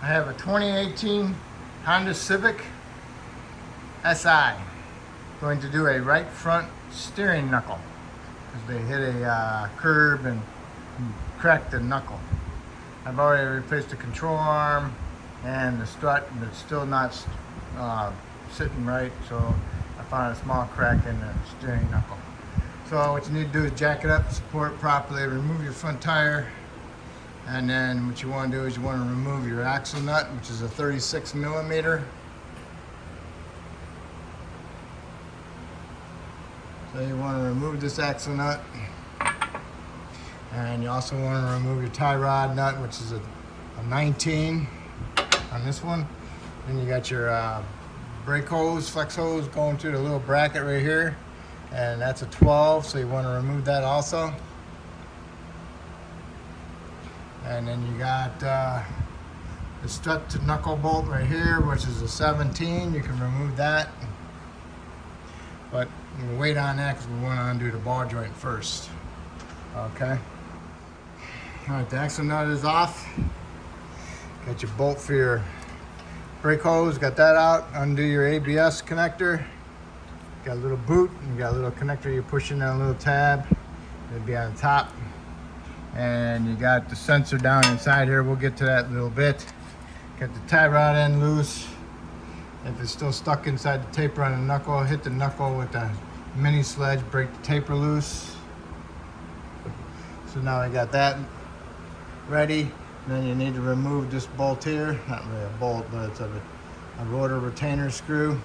I have a 2018 Honda Civic SI. Going to do a right front steering knuckle because they hit a curb and cracked the knuckle. I've already replaced the control arm and the strut, but it's still not sitting right, so I found a small crack in the steering knuckle. So what you need to do is jack it up, support it properly, remove your front tire, and then what you want to do is you want to remove your axle nut, which is a 36 millimeter. So you want to remove this axle nut, and you also want to remove your tie rod nut, which is a 19 on this one. Then you got your brake hose, flex hose going through the little bracket right here, and that's a 12, so you want to remove that also. And then you got the strut to knuckle bolt right here, which is a 17. You can remove that, but we'll wait on that because we want to undo the ball joint first. Okay. All right, the axle nut is off. Got your bolt for your brake hose, got that out. Undo your ABS connector. Got a little boot, and you got a little connector you're pushing on a little tab. It'll be on the top. And you got the sensor down inside here. We'll get to that in a little bit. Got the tie rod end loose. If it's still stuck inside the taper on the knuckle, hit the knuckle with the mini sledge, break the taper loose. So now I got that ready. Then you need to remove this bolt here. Not really a bolt, but it's a rotor retainer screw.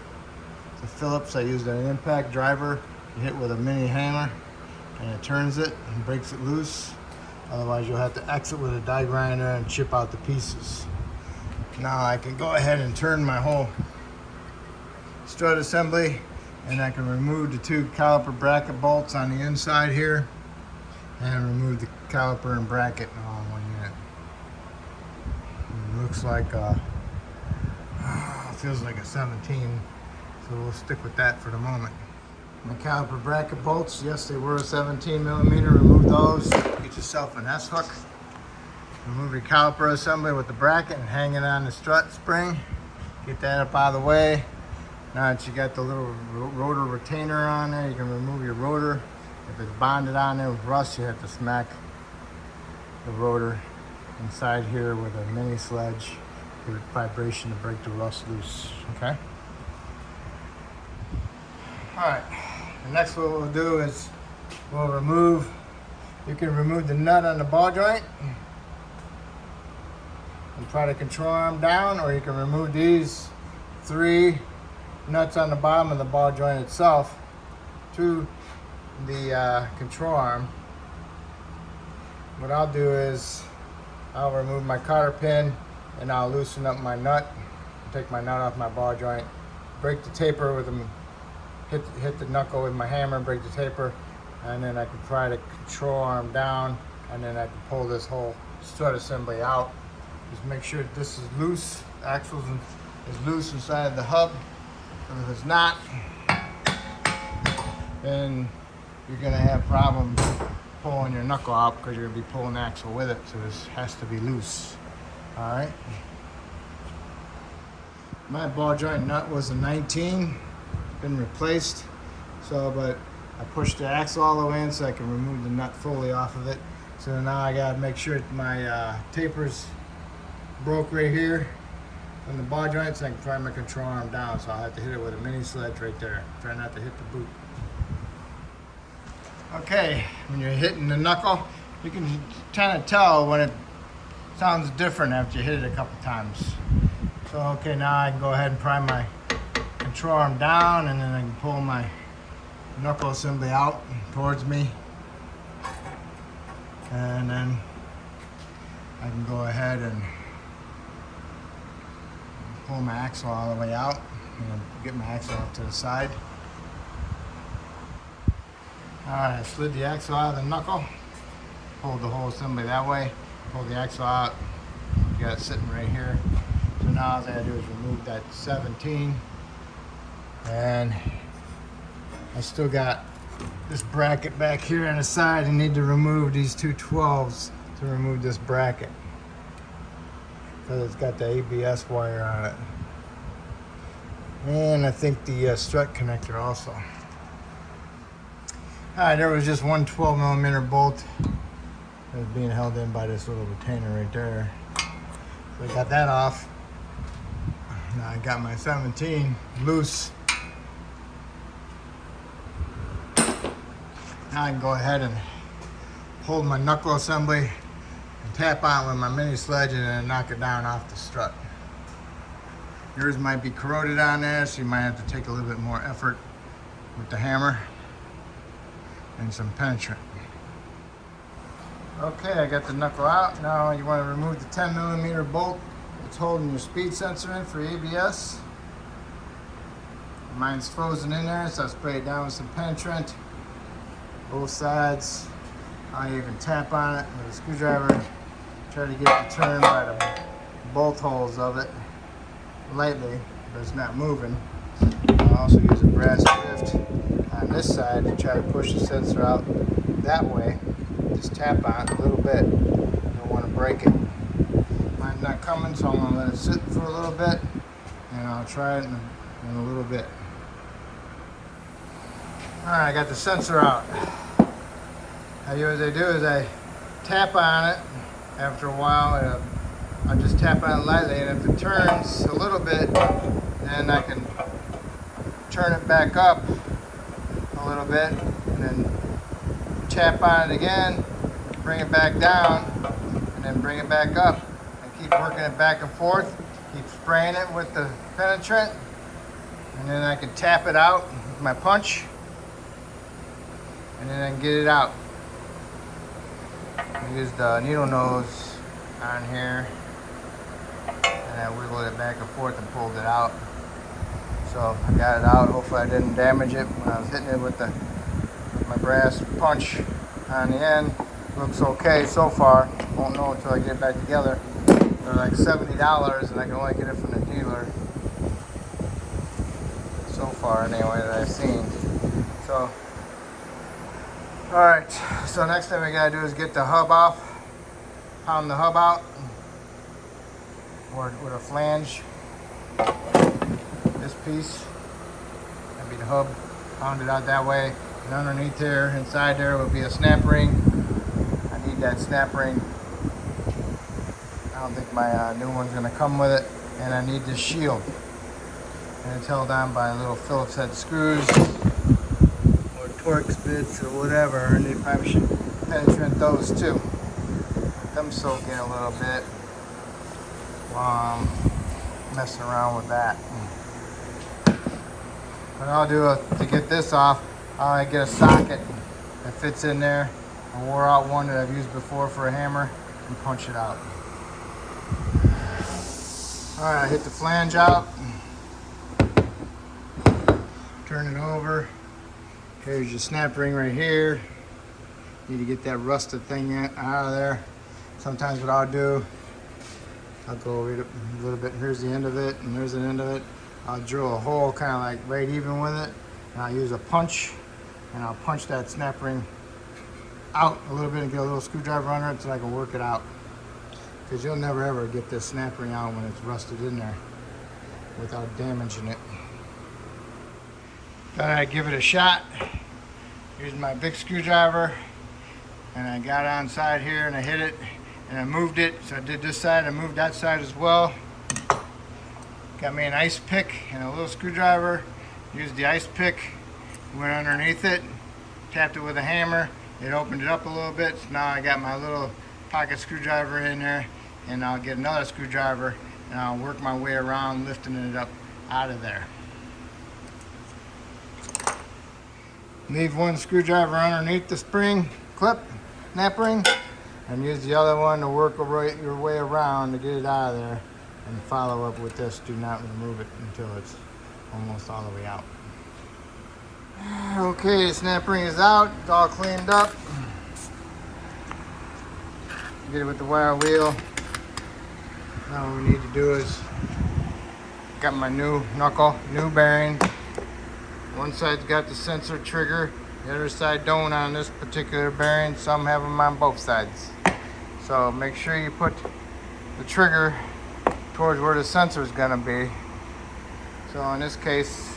It's a Phillips. I used an impact driver. You hit with a mini hammer and it turns it and breaks it loose. Otherwise you'll have to exit with a die grinder and chip out the pieces. Now I can go ahead and turn my whole strut assembly, and I can remove the two caliper bracket bolts on the inside here and remove the caliper and bracket all in one unit. It looks like feels like a 17, so we'll stick with that for the moment. My caliper bracket bolts, yes, they were a 17 millimeter. Remove those. Get yourself an S hook. Remove your caliper assembly with the bracket and hang it on the strut spring. Get that up out of the way. Now that you got the little rotor retainer on there, you can remove your rotor. If it's bonded on there with rust, you have to smack the rotor inside here with a mini sledge for vibration to break the rust loose. Okay. All right. The next what we'll do is we'll remove. You can remove the nut on the ball joint and try to control arm down, or you can remove these 3 nuts on the bottom of the ball joint itself to the control arm. What I'll do is I'll remove my cotter pin and I'll loosen up my nut, take my nut off my ball joint, break the taper with them. Hit the knuckle with my hammer, break the taper, and then I can try to control arm down, and then I can pull this whole strut assembly out. Just make sure that this is loose, the axle is loose inside the hub, and if it's not, then you're gonna have problems pulling your knuckle out because you're gonna be pulling the axle with it, so this has to be loose. All right. My ball joint nut was a 19. Been replaced, but I pushed the axle all the way in so I can remove the nut fully off of it. So now I gotta make sure that my tapers broke right here on the ball joint, so I can try my control arm down. So I'll have to hit it with a mini sledge right there. Try not to hit the boot. Okay, when you're hitting the knuckle, you can kind of tell when it sounds different after you hit it a couple times. So okay, now I can go ahead and pry my control arm down, and then I can pull my knuckle assembly out towards me, and then I can go ahead and pull my axle all the way out and get my axle off to the side. Alright, I slid the axle out of the knuckle, pulled the whole assembly that way, pulled the axle out, you got it sitting right here. So now all I gotta do is remove that 17. And I still got this bracket back here on the side. I need to remove these two 12s to remove this bracket. because it's got the ABS wire on it. And I think the strut connector also. Alright, there was just one 12mm bolt that was being held in by this little retainer right there. So I got that off. Now I got my 17 loose. Now I can go ahead and hold my knuckle assembly and tap on with my mini sledge and then knock it down off the strut. Yours might be corroded on there, so you might have to take a little bit more effort with the hammer and some penetrant. Okay, I got the knuckle out. Now you want to remove the 10mm bolt that's holding your speed sensor in for ABS. Mine's frozen in there, so I spray it down with some penetrant. Both sides. You can tap on it with a screwdriver. Try to get it to turn by the bolt holes of it lightly, but it's not moving. I'll also use a brass drift on this side to try to push the sensor out that way. Just tap on it a little bit. You don't want to break it. Mine's not coming, so I'm going to let it sit for a little bit, and I'll try it in a little bit. Alright, I got the sensor out. What I do is I tap on it. After a while, I just tap on it lightly, and if it turns a little bit, then I can turn it back up a little bit, and then tap on it again, bring it back down, and then bring it back up, and keep working it back and forth. Keep spraying it with the penetrant, and then I can tap it out with my punch, and then I can get it out. I used the needle nose on here, and I wiggled it back and forth and pulled it out. So I got it out. Hopefully I didn't damage it when I was hitting it with my brass punch on the end. Looks okay so far. Won't know until I get it back together. They're like $70, and I can only get it from the dealer so far anyway that I've seen. So alright, so next thing we gotta do is get the hub off, pound the hub out, or with a flange. This piece, that'd be the hub, pound it out that way. And underneath there, inside there, will be a snap ring. I need that snap ring. I don't think my new one's gonna come with it. And I need this shield. And it's held on by little Phillips head screws, Torx bits or whatever, and they probably should penetrate those too. Let them soak in a little bit while I'm messing around with that. What I'll do to get this off, I get a socket that fits in there. I wore out one that I've used before for a hammer and punch it out. Alright, I hit the flange out, turn it over. Here's your snap ring right here. Need to get that rusted thing out of there. Sometimes what I'll do, I'll go over it a little bit. Here's the end of it, and there's the end of it. I'll drill a hole kind of like right even with it, and I'll use a punch, and I'll punch that snap ring out a little bit and get a little screwdriver under it so I can work it out. Because you'll never ever get this snap ring out when it's rusted in there without damaging it. Thought I'd give it a shot. Using my big screwdriver, and I got on side here and I hit it and I moved it. So I did this side, I moved that side as well. Got me an ice pick and a little screwdriver. Used the ice pick, went underneath it, tapped it with a hammer. It opened it up a little bit. So now I got my little pocket screwdriver in there, and I'll get another screwdriver and I'll work my way around lifting it up out of there. Leave one screwdriver underneath the spring clip, snap ring, and use the other one to work your way around to get it out of there, and follow up with this. Do not remove it until it's almost all the way out. Okay, the snap ring is out. It's all cleaned up. Get it with the wire wheel. Now what we need to do is, got my new knuckle, new bearing. One side's got the sensor trigger, the other side don't on this particular bearing. Some have them on both sides. So make sure you put the trigger towards where the sensor is going to be. So in this case,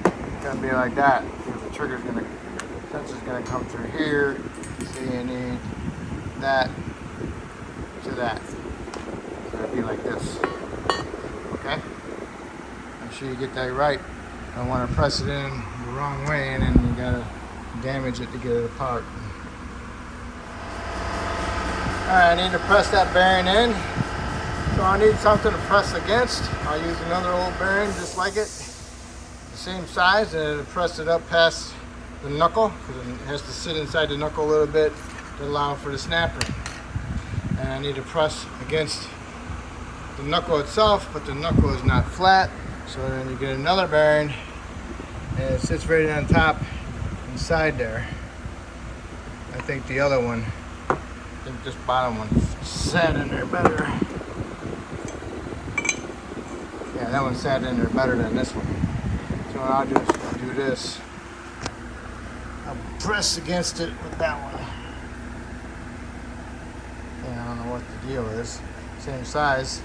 it's going to be like that. Because the trigger's going to, sensor's going to come through here. So you need that to that. So it'll be like this. Okay? Make sure you get that right. Don't want to press it in the wrong way, and then you got to damage it to get it apart. Alright, I need to press that bearing in. So I need something to press against. I'll use another old bearing just like it. The same size, and it'll press it up past the knuckle, because it has to sit inside the knuckle a little bit to allow for the snapper. And I need to press against the knuckle itself, but the knuckle is not flat. So then you get another bearing, and it sits right on top inside there. I think the other one, I think this bottom one sat in there better. Yeah, that one sat in there better than this one. So what I'll do is I'll do this. I'll press against it with that one. And I don't know what the deal is. Same size.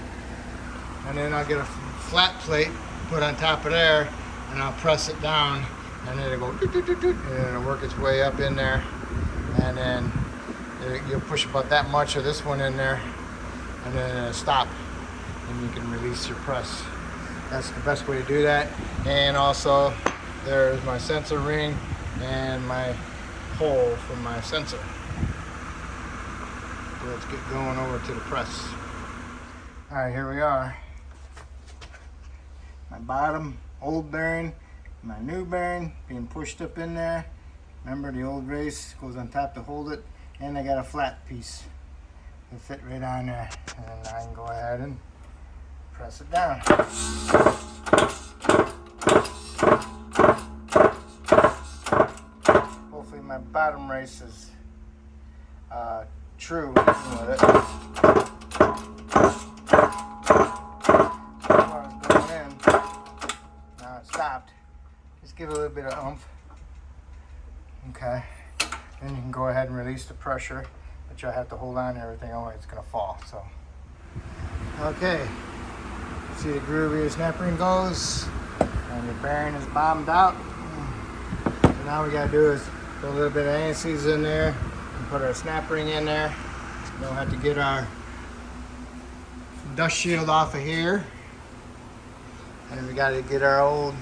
And then I'll get a flat plate, put on top of there, and I'll press it down, and then it'll go doot, doot, doot, doot, and it'll work its way up in there. And then you'll push about that much of this one in there, and then it'll stop, and you can release your press. That's the best way to do that. And also, there's my sensor ring and my hole for my sensor. So let's get going over to the press. All right, here we are. My bottom old bearing, my new bearing being pushed up in there. Remember, the old race goes on top to hold it, and I got a flat piece to fit right on there. And I can go ahead and press it down. Hopefully my bottom race is true with it. Stopped. Just give it a little bit of oomph. Okay. Then you can go ahead and release the pressure, but you'll have to hold on to everything, otherwise it's going to fall. So, okay. See the groove where your snap ring goes, and the bearing is bottomed out. So now we got to do is put a little bit of anti-seize in there and put our snap ring in there. We'll have to get our dust shield off of here. And we got to get our old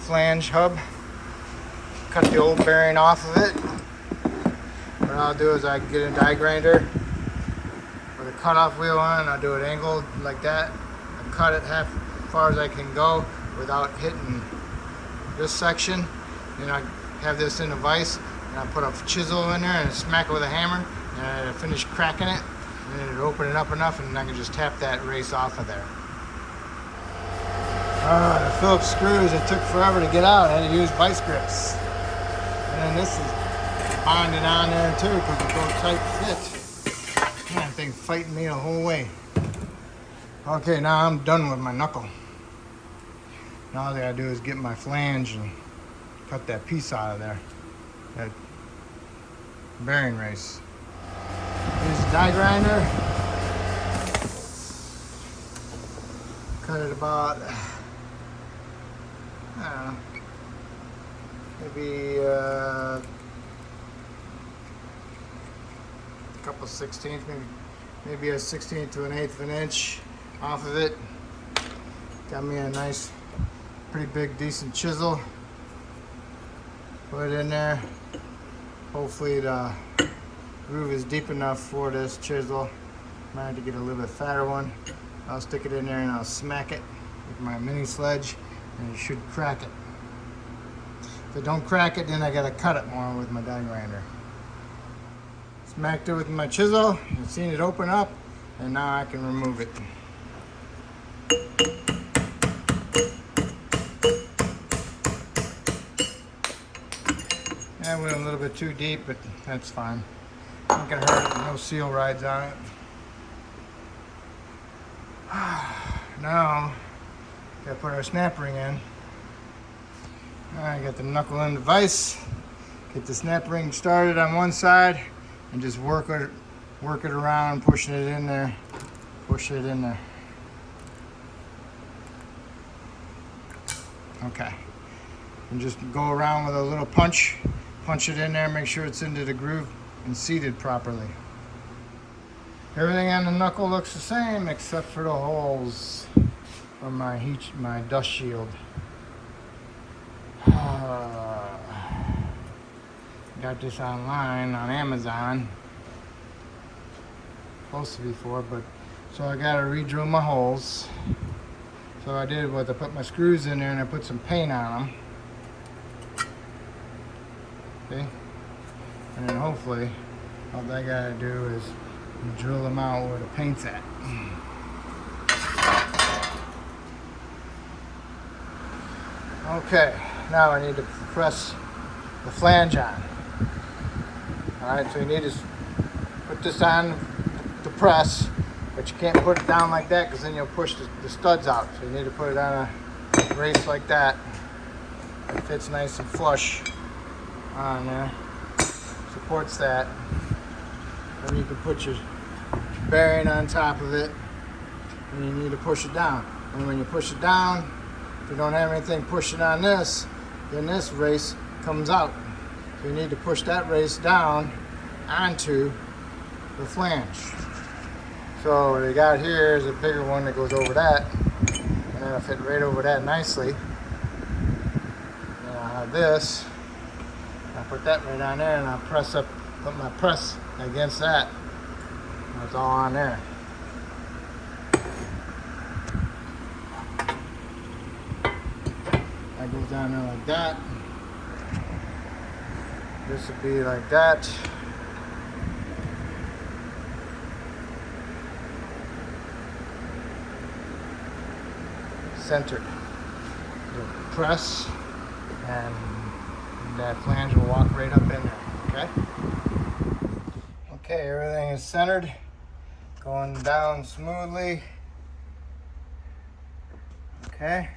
flange hub, cut the old bearing off of it. What I'll do is I get a die grinder with a cutoff wheel on. I'll do it angled like that. I cut it half as far as I can go without hitting this section. Then I have this in a vise, and I put a chisel in there and smack it with a hammer, and I finish cracking it, and then it'll open it up enough, and I can just tap that race off of there. The Phillips screws, it took forever to get out. I had to use vice grips. And then this is bonded on there too, because it goes tight fit. Man, that thing's fighting me the whole way. Okay, now I'm done with my knuckle. Now all I gotta do is get my flange and cut that piece out of there. That bearing race. Here's the die grinder. Cut it about, I don't know, maybe a couple 16ths, maybe a 16th to an 1/8 of an inch off of it. Got me a nice, pretty big, decent chisel. Put it in there. Hopefully the groove is deep enough for this chisel. Might have to get a little bit fatter one. I'll stick it in there and I'll smack it with my mini sledge, and it should crack it. If it don't crack it, then I gotta cut it more with my die grinder. Smacked it with my chisel, you've seen it open up, and now I can remove it. That went a little bit too deep, but that's fine. Not gonna hurt it, no seal rides on it. Now, gotta put our snap ring in. Alright, got the knuckle in the vise. Get the snap ring started on one side and just work it work it around, pushing it in there, push it in there. Okay. And just go around with a little punch it in there, make sure it's into the groove and seated properly. Everything on the knuckle looks the same except for the holes from my dust shield. Got this online on Amazon. Supposed to be for, but so I gotta re-drill my holes. So I did was I put my screws in there and I put some paint on them. See? And then hopefully all I gotta do is drill them out where the paint's at. Okay, now I need to press the flange on. Alright, so you need to put this on to press, but you can't put it down like that because then you'll push the studs out. So you need to put it on a race like that. It fits nice and flush on there. Supports that. Then you can put your bearing on top of it, and you need to push it down. And when you push it down, if you don't have anything pushing on this, then this race comes out. So you need to push that race down onto the flange. So what they got here is a bigger one that goes over that, and that'll fit right over that nicely. And I'll have this. I'll put that right on there, and I'll put my press against that. That's all on there. That goes down there like that. This would be like that. Centered. You'll press, and that flange will walk right up in there. Okay? Okay, everything is centered. Going down smoothly. Okay.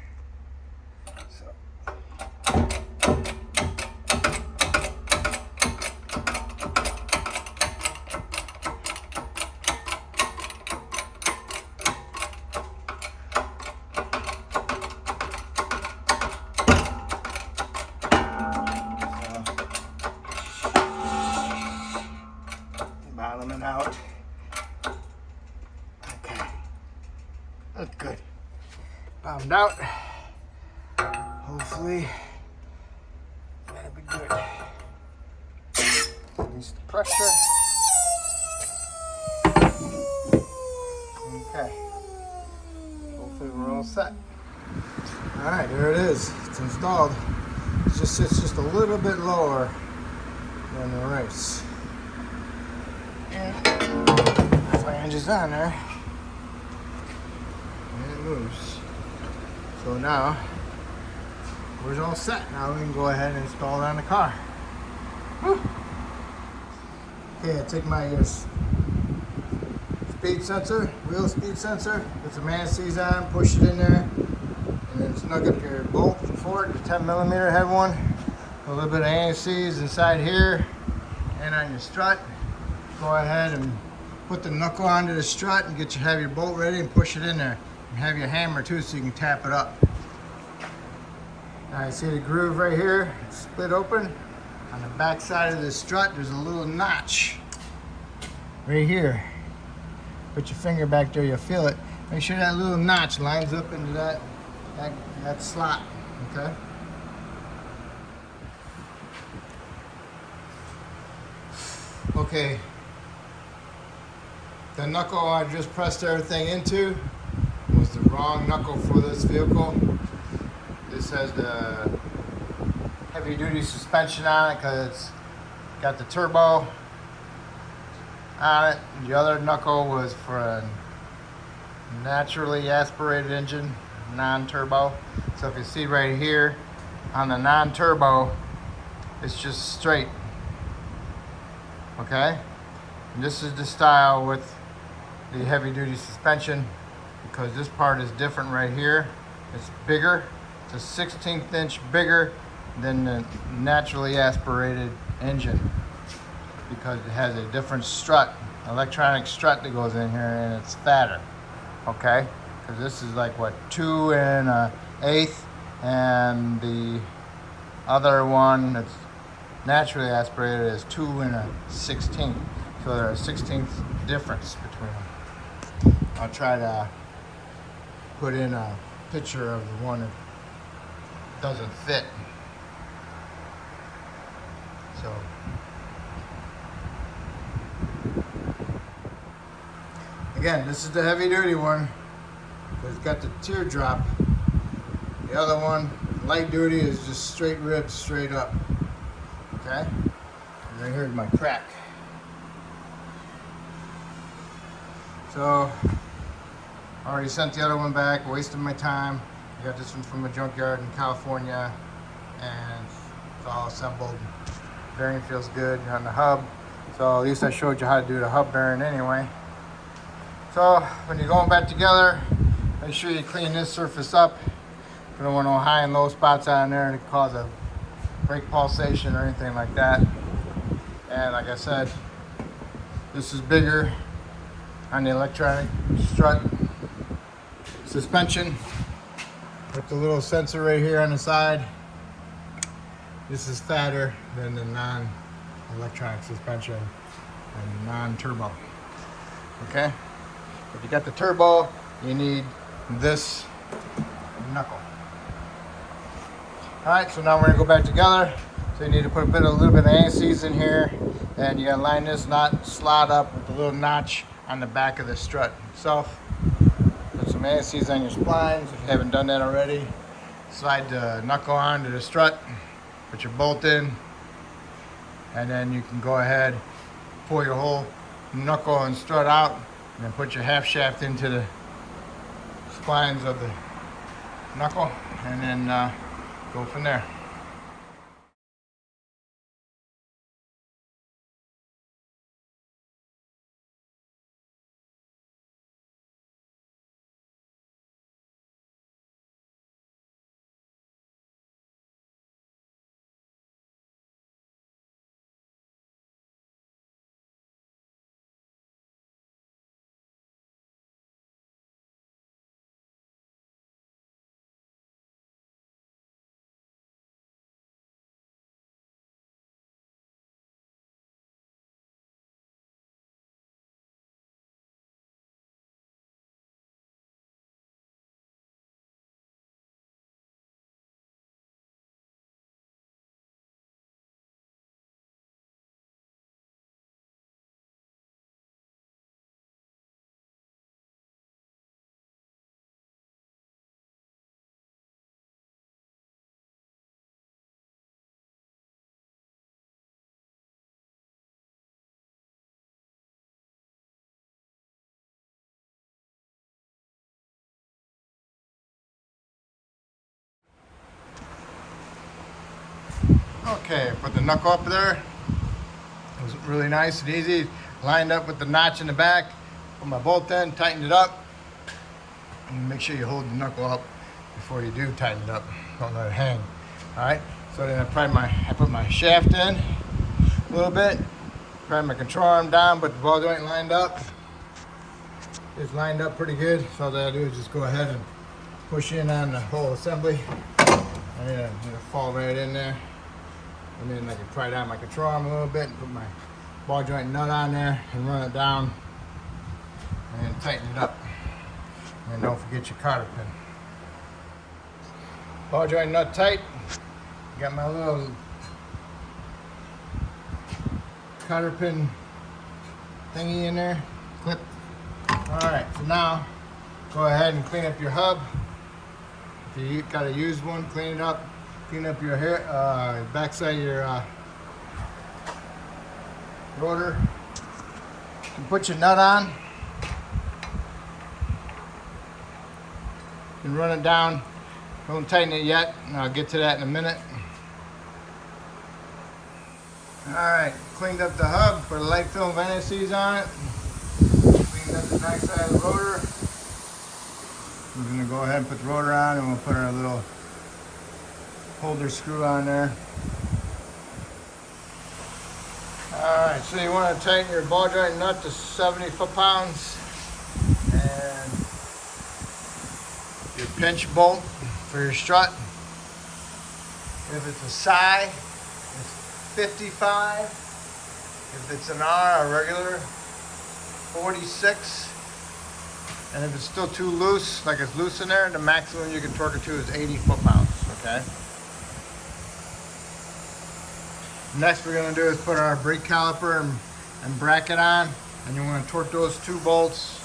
Bottoming out. Okay. That's good. Bottomed out. Hopefully that'll be good. Release the pressure. Okay. Hopefully we're all set. Alright, there it is. It's installed. It just sits just a little bit lower than the race. And the flange is on there. And it moves. So now we're all set. Now we can go ahead and install it on the car. Whew. Okay, I take my speed sensor, wheel speed sensor, put some anti-seize on, push it in there, and then snug up your bolt for it, the 10mm head one. A little bit of anti-seize inside here and on your strut. Go ahead and put the knuckle onto the strut and have your bolt ready and push it in there. And have your hammer too so you can tap it up. Now you see the groove right here, it's split open. On the back side of the strut there's a little notch right here. Put your finger back there, you'll feel it. Make sure that little notch lines up into that slot, okay? Okay, the knuckle I just pressed everything into was the wrong knuckle for this vehicle. This has the heavy duty suspension on it because it's got the turbo on it. The other knuckle was for a naturally aspirated engine, non-turbo. So if you see right here on the non-turbo, it's just straight. Okay? And this is the style with the heavy duty suspension because this part is different right here. It's bigger. It's a 1/16 inch bigger than the naturally aspirated engine because it has a different strut electronic strut that goes in here, and it's fatter, okay? Because this is like what, 2 1/8, and the other one that's naturally aspirated is 2 1/16. So there's a 1/16 difference between them. I'll try to put in a picture of the one that doesn't fit. So again, this is the heavy duty one. It's got the teardrop. The other one, light duty, is just straight ribs, straight up. Okay? And right here's my crack. So, I already sent the other one back, wasted my time. I got this one from a junkyard in California, and it's all assembled. Bearing feels good on the hub. So at least I showed you how to do the hub bearing anyway. So when you're going back together, make sure you clean this surface up. You don't want no high and low spots on there to cause a brake pulsation or anything like that. And like I said, this is bigger on the electronic strut suspension with the little sensor right here on the side. This is fatter than the non-electronic suspension and non-turbo. Okay? If you got the turbo, you need this knuckle. Alright, so now we're gonna go back together. So you need to put a little bit of anti-seize in here, and you gotta line this slot up with the little notch on the back of the strut itself. Put some anti-seize on your splines if you haven't done that already. Slide the knuckle onto the strut, put your bolt in, and then you can go ahead, pull your whole knuckle and strut out, and then put your half shaft into the splines of the knuckle, and then go from there. Okay, put the knuckle up there. It was really nice and easy. Lined up with the notch in the back. Put my bolt in, tightened it up. And make sure you hold the knuckle up before you do tighten it up. Don't let it hang. Alright, so then I put my shaft in a little bit. Pry my control arm down, but the ball joint lined up. It's lined up pretty good. So all I do is just go ahead and push in on the whole assembly. And it'll fall right in there. And then I can pry down my control arm a little bit and put my ball joint nut on there and run it down and then tighten it up. And don't forget your cotter pin. Ball joint nut tight. Got my little cotter pin thingy in there, clip. Alright, so now go ahead and clean up your hub. If you got a used one, clean it up. Clean up your backside of your rotor. You put your nut on and run it down. Don't tighten it yet, and I'll get to that in a minute. Alright, cleaned up the hub, put a light film of anti-seize on it. Cleaned up the backside of the rotor. We're going to go ahead and put the rotor on, and we'll put our little holder screw on there. Alright, so you want to tighten your ball joint nut to 70 foot-pounds, and your pinch bolt for your strut. If it's a psi, it's 55. If it's an R, a regular, 46. And if it's still too loose, like it's loose in there, the maximum you can torque it to is 80 foot-pounds, okay? Next we're going to do is put our brake caliper and bracket on, and you want to torque those two bolts,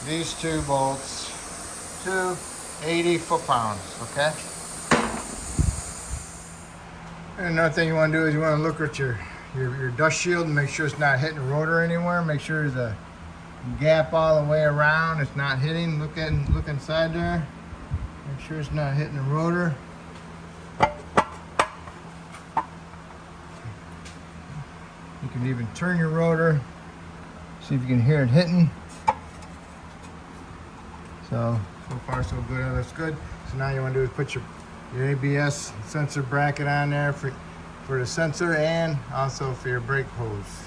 these two bolts, to 80 foot-pounds, okay? And another thing you want to do is you want to look at your dust shield and make sure it's not hitting the rotor anywhere. Make sure there's a gap all the way around. It's not hitting. Look inside there. Make sure it's not hitting the rotor. You can even turn your rotor. See if you can hear it hitting. So far so good. Oh, that's good. So now you want to do is put your ABS sensor bracket on there for the sensor and also for your brake hose.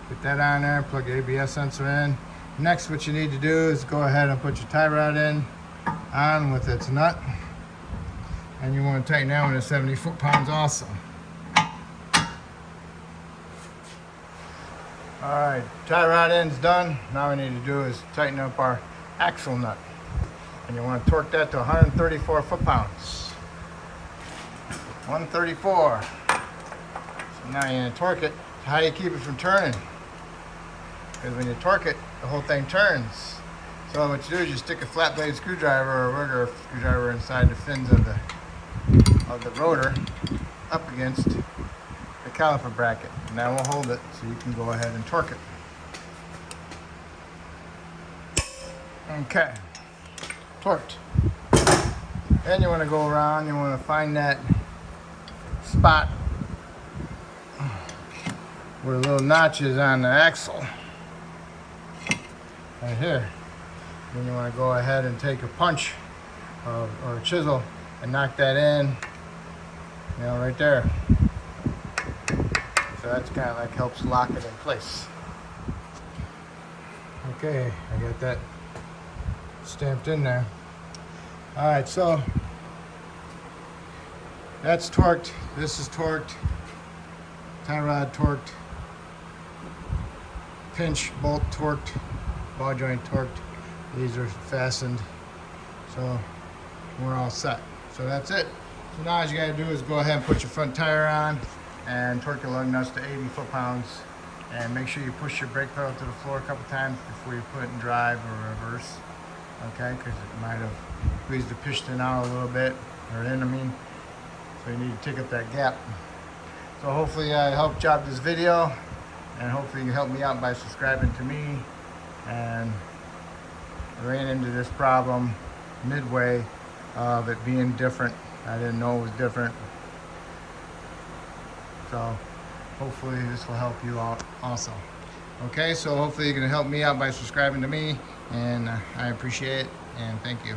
Put that on there, plug the ABS sensor in. Next, what you need to do is go ahead and put your tie rod on with its nut. And you want to tighten that one to 70 foot-pounds also. Alright, tie rod end's done. Now we need to do is tighten up our axle nut. And you want to torque that to 134 foot-pounds. 134. So now you're going to torque it. How do you keep it from turning? Because when you torque it, the whole thing turns. So what you do is you stick a flat blade screwdriver or a regular screwdriver inside the fins of the rotor up against the caliper bracket. And that will hold it so you can go ahead and torque it. Okay. Torqued. Then you want to go around, you want to find that spot where the little notch is on the axle. Right here. Then you want to go ahead and take a punch or a chisel and knock that in, right there. So that's kind of like helps lock it in place. Okay, I got that stamped in there. All right, so that's torqued. This is torqued. Tie rod torqued. Pinch bolt torqued. Ball joint torqued. These are fastened. So we're all set. So that's it. So now all you gotta do is go ahead and put your front tire on and torque your lug nuts to 80 foot-pounds. And make sure you push your brake pedal to the floor a couple times before you put it in drive or reverse. Okay, because it might have squeezed the piston out a little bit, or in, so you need to take up that gap. So hopefully I helped job this video, and hopefully you help me out by subscribing to me. And I ran into this problem midway of it being different. I didn't know it was different. So hopefully this will help you out also. Okay, so hopefully you're going to help me out by subscribing to me, and I appreciate it, and thank you.